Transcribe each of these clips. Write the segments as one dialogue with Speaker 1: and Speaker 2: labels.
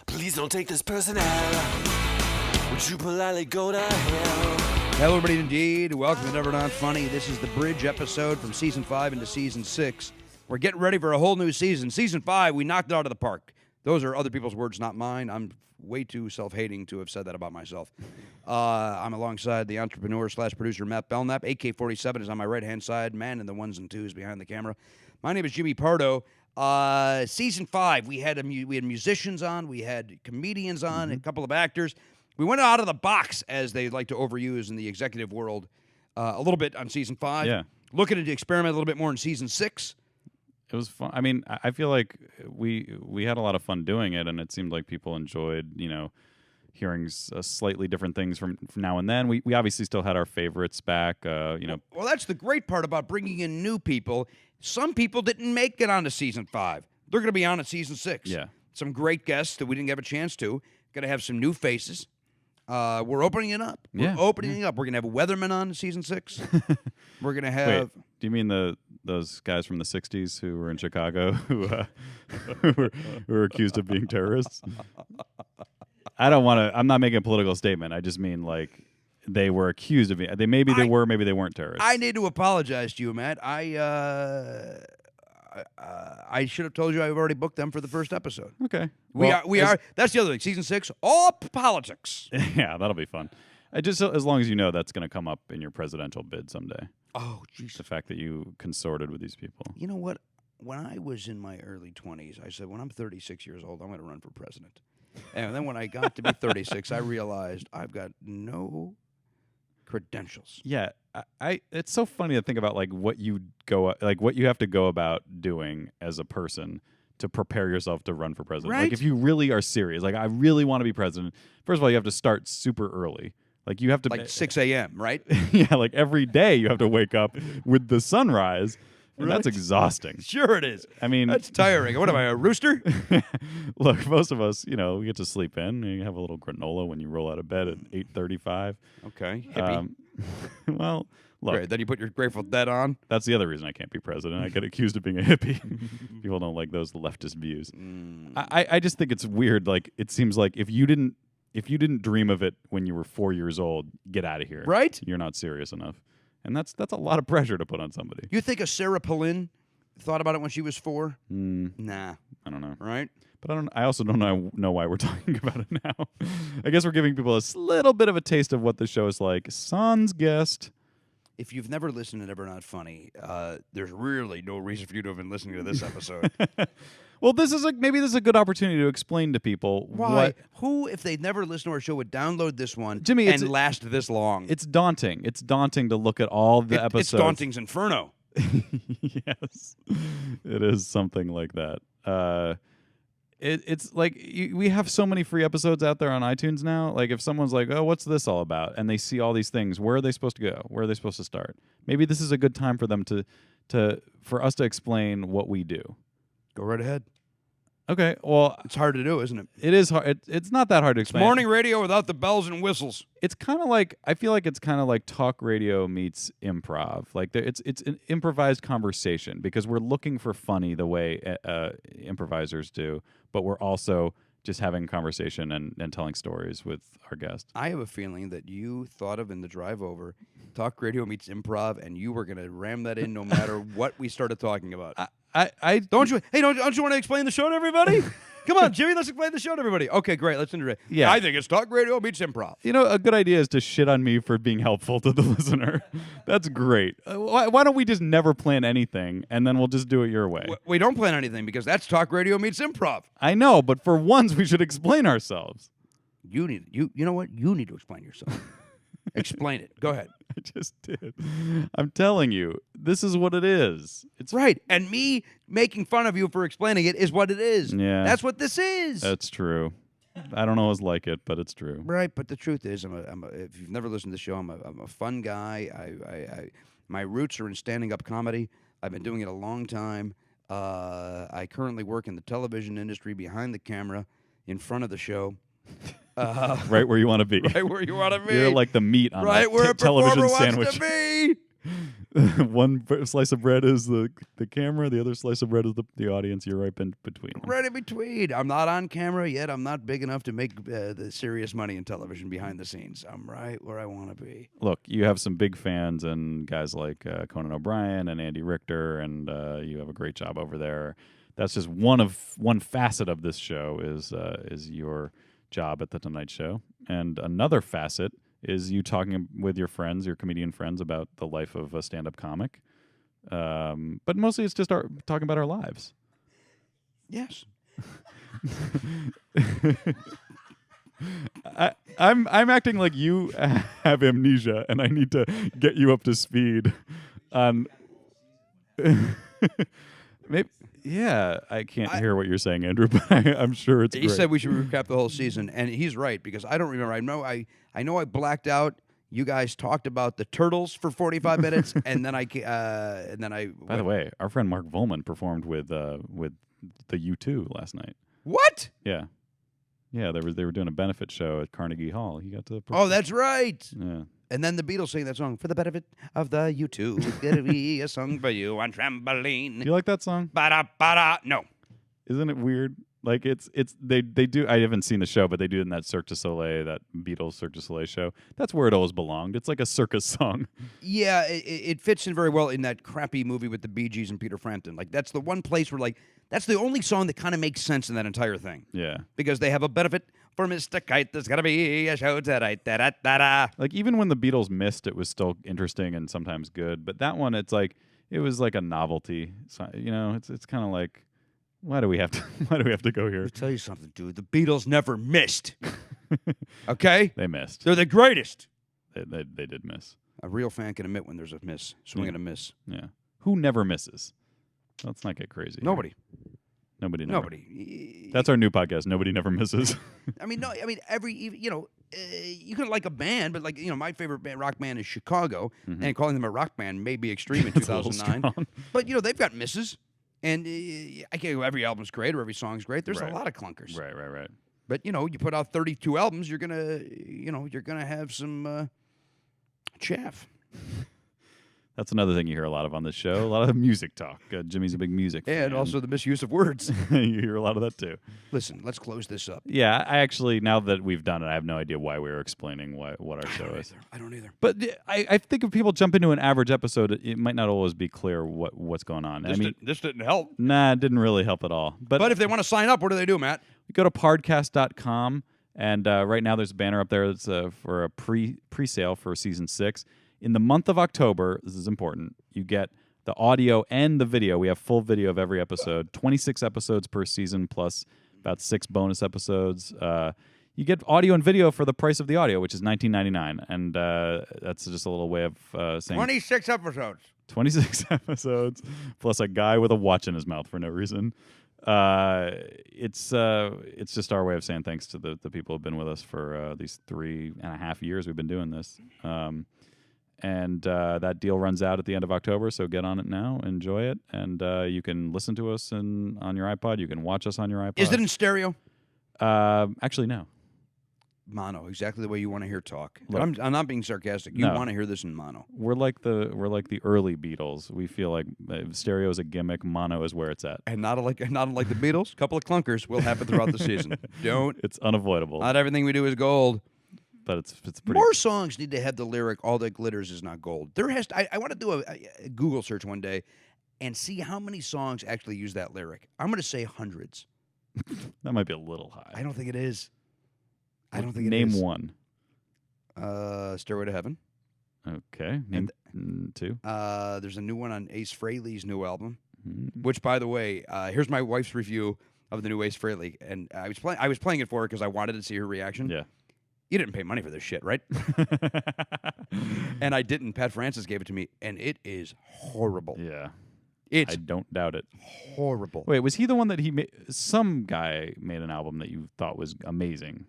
Speaker 1: Please don't take this person out. Would you politely go to hell?
Speaker 2: Hello, everybody, indeed. Welcome to Never Not Funny. This is the bridge episode from Season 5 into Season 6. We're getting ready for a whole new season. Season 5, we knocked it out of the park. Those are other people's words, not mine. I'm way too self-hating to have said that about myself. I'm alongside the entrepreneur/producer Matt Belknap. AK-47 is on my right-hand side, man in the ones and twos behind the camera. My name is Jimmy Pardo. Season 5, we had musicians on, we had comedians on, a couple of actors. We went out of the box, as they like to overuse in the executive world, a little bit on Season 5.
Speaker 3: Yeah.
Speaker 2: Looking to experiment a little bit more in Season 6.
Speaker 3: It was fun. I mean, I feel like we had a lot of fun doing it, and it seemed like people enjoyed, hearing slightly different things from now and then. We obviously still had our favorites back,
Speaker 2: Well, that's the great part about bringing in new people. Some people didn't make it onto Season 5. They're going to be on at Season 6.
Speaker 3: Yeah.
Speaker 2: Some great guests that we didn't have a chance to. Going to have some new faces. We're opening it up. We're opening it up. We're going to have a weatherman on in Season 6. We're going to have...
Speaker 3: Wait, do you mean those guys from the 60s who were in Chicago who were accused of being terrorists? I'm not making a political statement. I just mean, like, they were accused of being... Maybe they were, maybe they weren't terrorists.
Speaker 2: I need to apologize to you, Matt. I should have told you I've already booked them for the first episode.
Speaker 3: Okay.
Speaker 2: We are. That's the other thing. Season 6, all politics.
Speaker 3: Yeah, that'll be fun. Just as long as you know that's going to come up in your presidential bid someday.
Speaker 2: Oh, jeez.
Speaker 3: The fact that you consorted with these people.
Speaker 2: You know what? When I was in my early 20s, I said, when I'm 36 years old, I'm going to run for president. And then when I got to be 36, I realized I've got no credentials.
Speaker 3: Yeah, it's so funny to think about what you have to go about doing as a person to prepare yourself to run for president.
Speaker 2: Right?
Speaker 3: Like, if you really are serious, I really want to be president. First of all, you have to start super early. Like, you have to
Speaker 2: 6 a.m., right?
Speaker 3: Yeah, like every day you have to wake up with the sunrise. And
Speaker 2: Right.
Speaker 3: that's exhausting.
Speaker 2: Sure it is.
Speaker 3: I mean,
Speaker 2: That's tiring. What am I, a rooster?
Speaker 3: look, most of us, we get to sleep in. You have a little granola when you roll out of bed at 8:35.
Speaker 2: Okay, hippie.
Speaker 3: Well, look,
Speaker 2: Great. Then you put your Grateful Dead on.
Speaker 3: that's the other reason I can't be president. I get accused of being a hippie. People don't like those leftist views. I just think it's weird. Like, it seems like if you didn't dream of it when you were 4 years old, get out of here.
Speaker 2: Right?
Speaker 3: You're not serious enough. And that's a lot of pressure to put on somebody.
Speaker 2: You think a Sarah Palin thought about it when she was 4?
Speaker 3: Mm,
Speaker 2: Nah.
Speaker 3: I don't know.
Speaker 2: Right?
Speaker 3: But I also don't know why we're talking about it now. I guess we're giving people a little bit of a taste of what the show is like. Son's guest.
Speaker 2: If you've never listened to Never Not Funny, there's really no reason for you to have been listening to this episode.
Speaker 3: Well, maybe this is a good opportunity to explain to people
Speaker 2: Why? Who, if they'd never listened to our show, would download this one
Speaker 3: Jimmy,
Speaker 2: and last this long?
Speaker 3: It's daunting. It's daunting to look at all the episodes.
Speaker 2: It's Daunting's Inferno.
Speaker 3: Yes, it is something like that. It's like we have so many free episodes out there on iTunes now. Like, if someone's like, "Oh, what's this all about?" and they see all these things, where are they supposed to go? Where are they supposed to start? Maybe this is a good time for them for us to explain what we do.
Speaker 2: Go right ahead.
Speaker 3: Okay, well,
Speaker 2: It's hard to do, isn't it?
Speaker 3: it is hard. It's not that hard to
Speaker 2: It's
Speaker 3: explain.
Speaker 2: morning radio without the bells and whistles.
Speaker 3: It's kind of like, I feel like it's kind of like talk radio meets improv. Like, it's an improvised conversation because we're looking for funny the way improvisers do, but we're also just having conversation and telling stories with our guests.
Speaker 2: I have a feeling that you thought of in the drive over, talk radio meets improv, and you were going to ram that in no matter what we started talking about. Don't you want to explain the show to everybody? Come on, Jimmy, let's explain the show to everybody. Okay, great. Let's do it.
Speaker 3: Yeah.
Speaker 2: I think it's talk radio meets improv.
Speaker 3: A good idea is to shit on me for being helpful to the listener. That's great. Why don't we just never plan anything, and then we'll just do it your way?
Speaker 2: We don't plan anything because that's talk radio meets improv.
Speaker 3: I know, but for once we should explain ourselves.
Speaker 2: You know what? You need to explain yourself. Explain it. Go ahead.
Speaker 3: I just did. I'm telling you, this is what it is. It's
Speaker 2: Right. And me making fun of you for explaining it is what it is.
Speaker 3: Yeah.
Speaker 2: That's what this is.
Speaker 3: That's true. I don't always like it, but it's true.
Speaker 2: Right, but the truth is, if you've never listened to the show, I'm a fun guy. My roots are in standing-up comedy. I've been doing it a long time. I currently work in the television industry, behind the camera, in front of the show.
Speaker 3: Right where you want to be.
Speaker 2: Right where you want to be.
Speaker 3: You're like the meat on
Speaker 2: right
Speaker 3: a
Speaker 2: where a
Speaker 3: television
Speaker 2: performer
Speaker 3: sandwich.
Speaker 2: wants to be.
Speaker 3: One slice of bread is the camera. The other slice of bread is the audience. You're right in between.
Speaker 2: Right in between. I'm not on camera yet. I'm not big enough to make the serious money in television behind the scenes. I'm right where I want to be.
Speaker 3: Look, you have some big fans and guys like Conan O'Brien and Andy Richter, and you have a great job over there. That's just one facet of this show is your job at the Tonight Show, and another facet is you talking with your friends, your comedian friends, about the life of a stand-up comic. But mostly it's just talking about our lives.
Speaker 2: Yes.
Speaker 3: I'm acting like you have amnesia, and I need to get you up to speed on. Maybe. Yeah, I can't hear what you're saying, Andrew, but I'm sure it's
Speaker 2: He
Speaker 3: great.
Speaker 2: said we should recap the whole season, and he's right, because I don't remember. I know I blacked out. You guys talked about the Turtles for 45 minutes, and then I.
Speaker 3: By the way, our friend Mark Volman performed with the U2 last night.
Speaker 2: What?
Speaker 3: Yeah, they were doing a benefit show at Carnegie Hall. He got to.
Speaker 2: Oh, that's right.
Speaker 3: Yeah.
Speaker 2: And then the Beatles sang that song, for the benefit of the U2. It's gonna be a song for you on trampoline.
Speaker 3: Do you like that song?
Speaker 2: Ba-da, ba-da. No.
Speaker 3: Isn't it weird? Like they do. I haven't seen the show, but they do it in that Cirque du Soleil, that Beatles Cirque du Soleil show. That's where it always belonged. It's like a circus song.
Speaker 2: Yeah, it fits in very well in that crappy movie with the Bee Gees and Peter Frampton. Like, that's the one place where, like, that's the only song that kind of makes sense in that entire thing.
Speaker 3: Yeah.
Speaker 2: Because they have a benefit for Mr. Kite. There's gotta be a show tonight. Da-da-da-da.
Speaker 3: Like, even when the Beatles missed, it was still interesting and sometimes good. But that one, it was like a novelty. So, it's kind of like, why do we have to go here?
Speaker 2: Let me tell you something, dude. The Beatles never missed. Okay?
Speaker 3: They missed.
Speaker 2: They're the greatest.
Speaker 3: They did miss.
Speaker 2: A real fan can admit when there's a miss. Swing and a miss.
Speaker 3: Yeah. Who never misses? Let's not get crazy.
Speaker 2: Nobody.
Speaker 3: Nobody. Never.
Speaker 2: Nobody.
Speaker 3: That's our new podcast. Nobody never misses.
Speaker 2: You can like a band, but my favorite rock band is Chicago, and calling them a rock band may be extreme in
Speaker 3: That's a little
Speaker 2: 2009.
Speaker 3: strong.
Speaker 2: But they've got misses, and I can't go every album's great or every song's great. There's
Speaker 3: Right.
Speaker 2: a lot of clunkers.
Speaker 3: Right.
Speaker 2: But you put out 32 albums, you're gonna have some chaff.
Speaker 3: That's another thing you hear a lot of on this show. A lot of music talk. Jimmy's a big music fan.
Speaker 2: And also the misuse of words.
Speaker 3: you hear a lot of that too.
Speaker 2: Listen, let's close this up.
Speaker 3: Yeah, I actually, now that we've done it, I have no idea why we were explaining what our show is.
Speaker 2: I don't either.
Speaker 3: But I think if people jump into an average episode, it might not always be clear what's going on.
Speaker 2: This didn't help.
Speaker 3: Nah, it didn't really help at all.
Speaker 2: But if they want to sign up, what do they do, Matt?
Speaker 3: Go to podcast.com, and right now there's a banner up there that's for a pre-sale for season 6. In the month of October, this is important, you get the audio and the video. We have full video of every episode, 26 episodes per season, plus about 6 bonus episodes. You get audio and video for the price of the audio, which is $19.99, and that's just a little way of saying
Speaker 2: 26 episodes.
Speaker 3: 26 episodes, plus a guy with a watch in his mouth for no reason. It's just our way of saying thanks to the people who've been with us for these 3.5 years we've been doing this. And that deal runs out at the end of October, so get on it now, enjoy it, and you can listen to us on your iPod. You can watch us on your iPod.
Speaker 2: Is it in stereo?
Speaker 3: Actually, no.
Speaker 2: Mono, exactly the way you want to hear talk.
Speaker 3: Look,
Speaker 2: I'm not being sarcastic. You
Speaker 3: no.
Speaker 2: want to hear this in mono.
Speaker 3: We're like the early Beatles. We feel like stereo is a gimmick, mono is where it's at.
Speaker 2: And not unlike the Beatles, a couple of clunkers will happen throughout the season.
Speaker 3: It's unavoidable.
Speaker 2: Not everything we do is gold.
Speaker 3: But it's pretty.
Speaker 2: More songs need to have the lyric, all that glitters is not gold. There has to, I want to do a Google search one day and see how many songs actually use that lyric. I'm going to say hundreds.
Speaker 3: That might be a little high.
Speaker 2: I don't think it is. I don't think it
Speaker 3: Name
Speaker 2: is.
Speaker 3: one.
Speaker 2: Stairway to Heaven.
Speaker 3: Okay. Name two.
Speaker 2: There's a new one on Ace Frehley's new album,
Speaker 3: Mm.
Speaker 2: which, by the way, here's my wife's review of the new Ace Frehley, and I was playing it for her because I wanted to see her reaction.
Speaker 3: Yeah.
Speaker 2: You didn't pay money for this shit, right? And I didn't. Pat Francis gave it to me, and it is horrible.
Speaker 3: Yeah.
Speaker 2: It's
Speaker 3: I don't doubt it.
Speaker 2: horrible.
Speaker 3: Wait, was he the one that he made? Some guy made an album that you thought was amazing.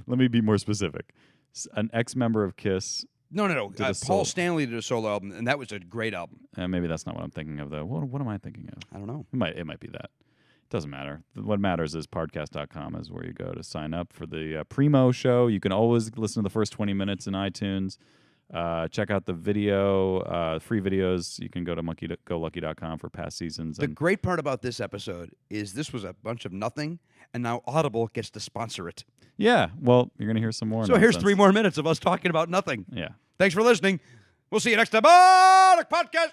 Speaker 3: Let me be more specific. An ex-member of Kiss.
Speaker 2: No.
Speaker 3: Did a
Speaker 2: Paul
Speaker 3: solo.
Speaker 2: Stanley did a solo album, and that was a great album.
Speaker 3: Maybe that's not what I'm thinking of, though. What am I thinking of?
Speaker 2: I don't know.
Speaker 3: It might be that. Doesn't matter. What matters is podcast.com is where you go to sign up for the Primo show. You can always listen to the first 20 minutes in iTunes. Check out the video, free videos. You can go to monkeygolucky.com for past seasons.
Speaker 2: The great part about this episode is this was a bunch of nothing, and now Audible gets to sponsor it.
Speaker 3: Yeah, well, you're going to hear some more.
Speaker 2: So
Speaker 3: nonsense.
Speaker 2: here's 3 more minutes of us talking about nothing.
Speaker 3: Yeah.
Speaker 2: Thanks for listening. We'll see you next time on the podcast.